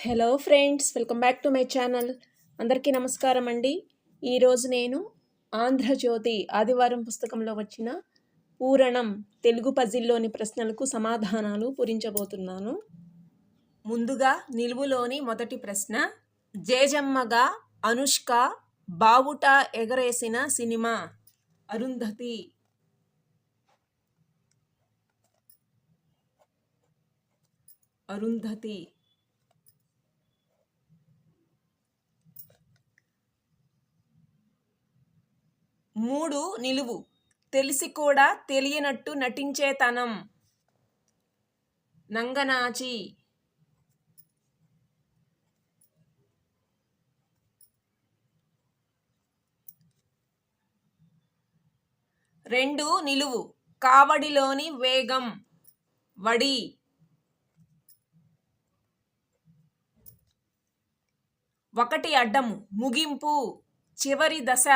Hello friends, welcome back to my channel. అందరికీ నమస్కారం అండి. ఈరోజు నేను ఆంధ్రజ్యోతి ఆదివారం పుస్తకంలో వచ్చిన పూరణం తెలుగు పజిల్లోని ప్రశ్నలకు సమాధానాలు పూరించబోతున్నాను. ముందుగా నిలువులోని మొదటి ప్రశ్న, జేజమ్మగా అనుష్క బావుట ఎగరేసిన సినిమా? అరుంధతి. అరుంధతి. మూడు నిలువు, తెలిసి కూడా తెలియనట్టు నటించేతనం? నంగనాచి. రెండు నిలువు, కావడిలోని వేగం? వడి. ఒకటి అడ్డము, ముగింపు, చివరి దశ,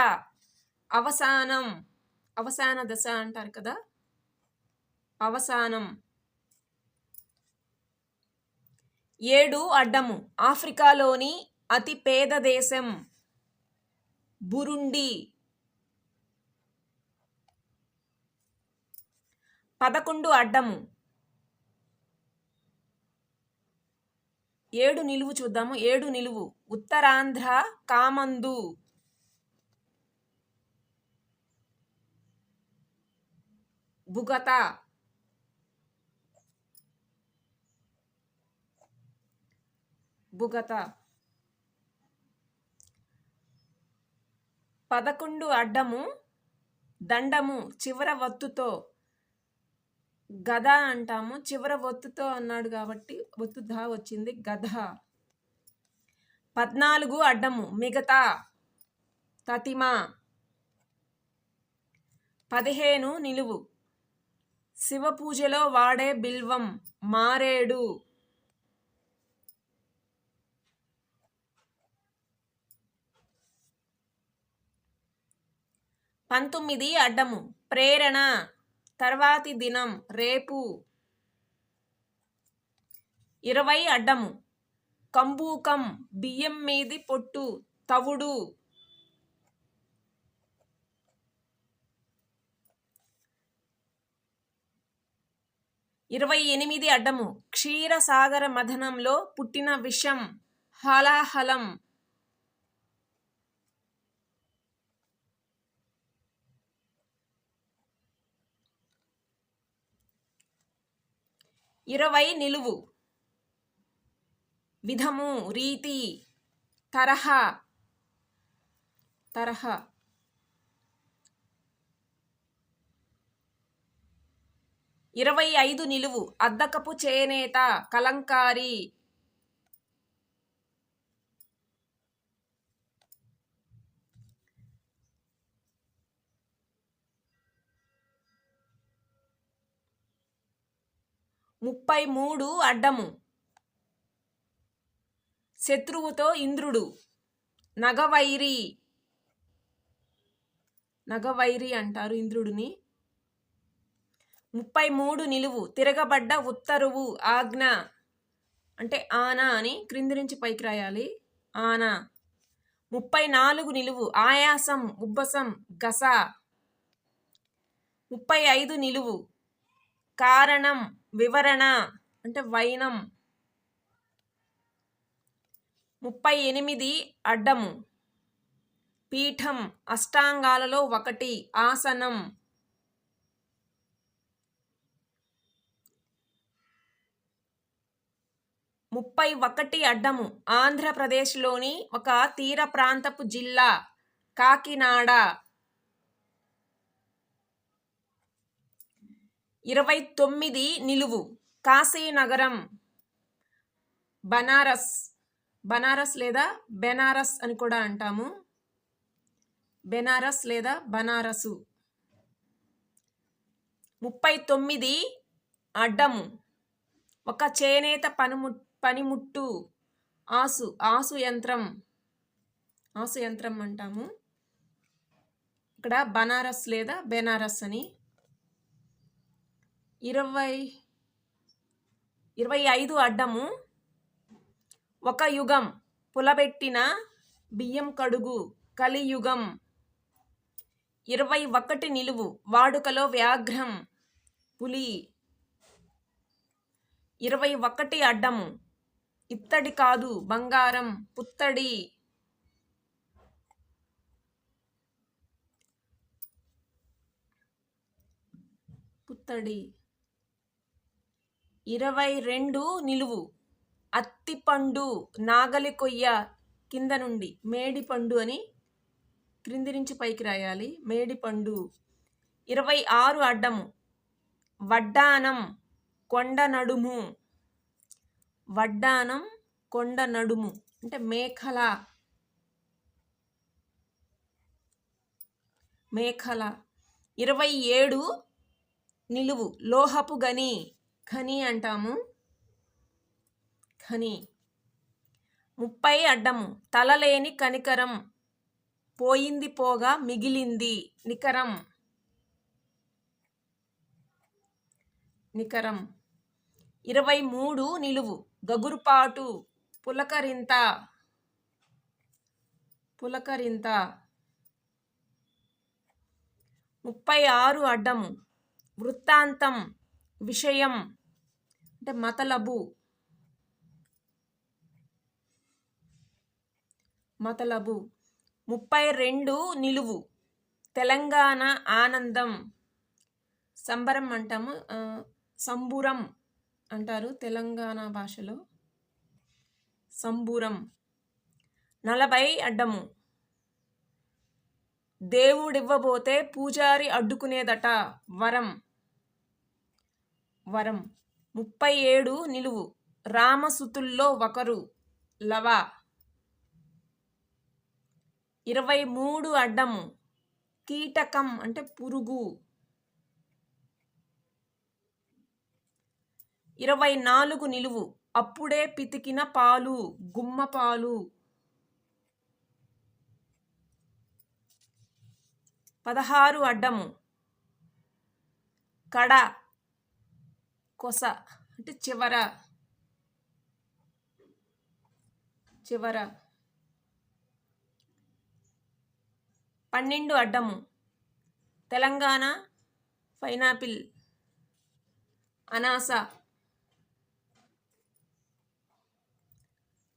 అవసానం. అవసాన దశ అంటారు కదా, అవసానం. ఏడు అడ్డము, ఆఫ్రికాలోని అతి పేద దేశం? బురుండి. 11 అడ్డము, 7 నిలువు చూద్దాము. 7 నిలువు, ఉత్తరాంధ్ర కామందు? బుగత. బుగత. 11 అడ్డము, దండము చివర ఒత్తుతో, గద అంటాము, చివర ఒత్తుతో అన్నాడు కాబట్టి ఒత్తు ధా వచ్చింది, గధ. 14 అడ్డము, మిగతా, తతిమ. 15 నిలువు, శివ పూజలో వాడే బిల్వం? మారేడు. 19 అడ్డము, ప్రేరణ, తర్వాతి దినం, రేపు. 20 అడ్డము, కంబూకం, బియ్యం మీది పొట్టు, తవుడు. 28 అడ్డము, క్షీరసాగర మథనంలో పుట్టిన విషం? హలాహలం. 20 నిలువు, విధము, రీతి, తరహా. తరహా. 25 నిలువు, అద్దకపు చేనేత, కలంకారీ. 33 అడ్డము, శత్రువుతో ఇంద్రుడు? నగవైరి. నగవైరి అంటారు ఇంద్రుడిని. 33 నిలువు, తిరగబడ్డ ఉత్తరువు, ఆజ్ఞ. అంటే ఆనా అని క్రింది నుంచి పైకి రాయాలి, ఆనా. 34 నిలువు, ఆయాసం, ఉబ్బసం, గస. 35 నిలువు, కారణం, వివరణ, అంటే వైనం. 38 అడ్డము, పీఠం, అష్టాంగాలలో ఒకటి, ఆసనం. 31 అడ్డము, ఆంధ్రప్రదేశ్లోని ఒక తీర ప్రాంతపు జిల్లా, కాకినాడ. 29 నిలువు, కాశీనగరం, బనారస్. బనారస్ లేదా బెనారస్ అని కూడా అంటాము, బెనారస్ లేదా బనారసు. 39 అడ్డము, ఒక చేనేత పనిముట్టు, ఆసు. ఆసు యంత్రం. ఆసు యంత్రం అంటాము, ఇక్కడ బనారస్ లేదా బెనారస్ అని. 25 అడ్డము, ఒక యుగం పులబెట్టిన బియ్యం కడుగు కలియుగం. 21 నిలువు వాడుకలో వ్యాఘ్రం పులి. 21 అడ్డము ఇత్తడి కాదు బంగారం పుత్తడి. పుత్తడి. 22 నిలువు అత్తిపండు నాగలి కొయ్య కింద నుండి మేడిపండు అని క్రింది నుంచి పైకి రాయాలి మేడిపండు. 26 అడ్డము వడ్డానం కొండ నడుము. వడ్డానం కొండ నడుము అంటే మేఖల. మేఖల. 27 నిలువు లోహపు గని ఖని అంటాము ఖని. 30 అడ్డము తలలేని కనికరం పోయింది పోగా మిగిలింది నికరం. నికరం. 23 నిలువు గగురుపాటు పులకరింత. పులకరింత. 36 అడ్డము వృత్తాంతం విషయం అంటే మతలబు. మతలబు. 32 నిలువు తెలంగాణ ఆనందం సంబరం అంటాము సంబురం అంటారు తెలంగాణ భాషలో సంబురం. 40 అడ్డము దేవుడివ్వబోతే పూజారి అడ్డుకునేదట వరం. వరం. 37 నిలువు రామసుతుల్లో ఒకరు లవ. 23 అడ్డము కీటకం అంటే పురుగు. 24 నిలువు అప్పుడే పితికిన పాలు గుమ్మపాలు. 16 అడ్డము కడ కొస అంటే చివర. చివర. 12 అడ్డము తెలంగాణ పైనాపిల్ అనాస.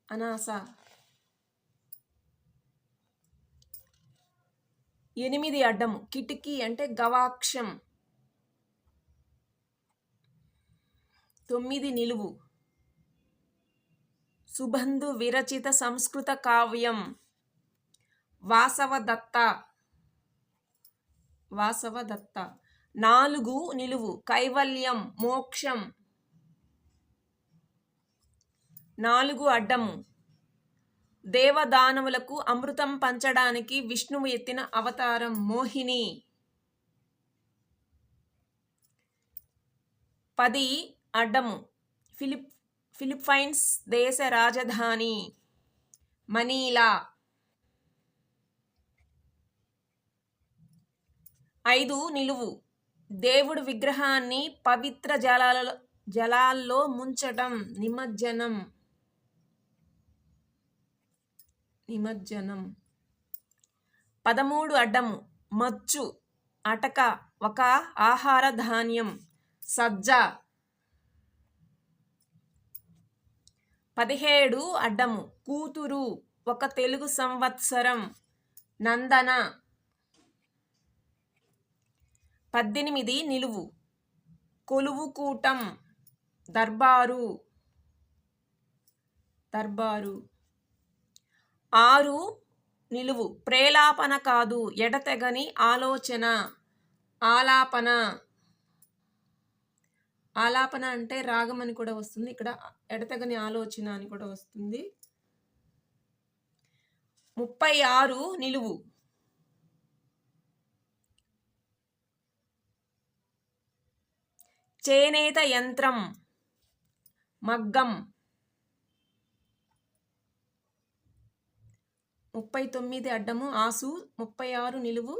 అనాస. 8 అడ్డము కిటికీ అంటే గవాక్షం. 9 నిలువు సుబంధు విరచిత సంస్కృత కావ్యం వాసవదత్త. వాసవదత్త. 4 నిలువు కైవల్యం మోక్షం. 4 అడ్డము దేవదానవులకు అమృతం పంచడానికి విష్ణువు ఎత్తిన అవతారం మోహిని. 10 అడ్డము ఫిలిప్పైన్స్ దేశ రాజధాని మనీలా. 5 నిలువు దేవుడి విగ్రహాన్ని పవిత్ర జలాల్లో ముంచటం నిమజ్జనం. నిమజ్జనం. 13 అడ్డము మచ్చు అటక ఒక ఆహార ధాన్యం సజ్జ. 17 అడ్డము కూతురు ఒక తెలుగు సంవత్సరం నందన. 18 నిలువు కొలువు కూటం దర్బారు. దర్బారు. 6 నిలువు ప్రేలాపన కాదు ఎడతెగని ఆలోచన ఆలాపన. ఆలాపన అంటే రాగం అని కూడా వస్తుంది, ఇక్కడ ఎడతెగని ఆలోచన అని కూడా వస్తుంది. 36 నిలువు చేనేత యంత్రం మగ్గం. 39 అడ్డము ఆసు. 36 నిలువు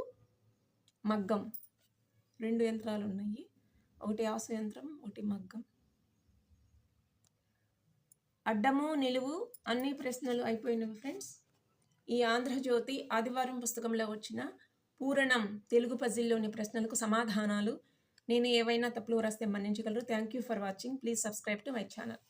మగ్గం. 2 యంత్రాలు ఉన్నాయి, ఒకటి ఆసు యంత్రం ఒకటి మగ్గం. అడ్డము నిలువు అన్ని ప్రశ్నలు అయిపోయినవి ఫ్రెండ్స్. ఈ ఆంధ్రజ్యోతి ఆదివారం పుస్తకంలో వచ్చిన పూరణం తెలుగు పజిల్లోని ప్రశ్నలకు సమాధానాలు. నేను ఏవైనా తప్పులు రాస్తే మన్నించగలరు. Thank you for watching. Please subscribe to my channel.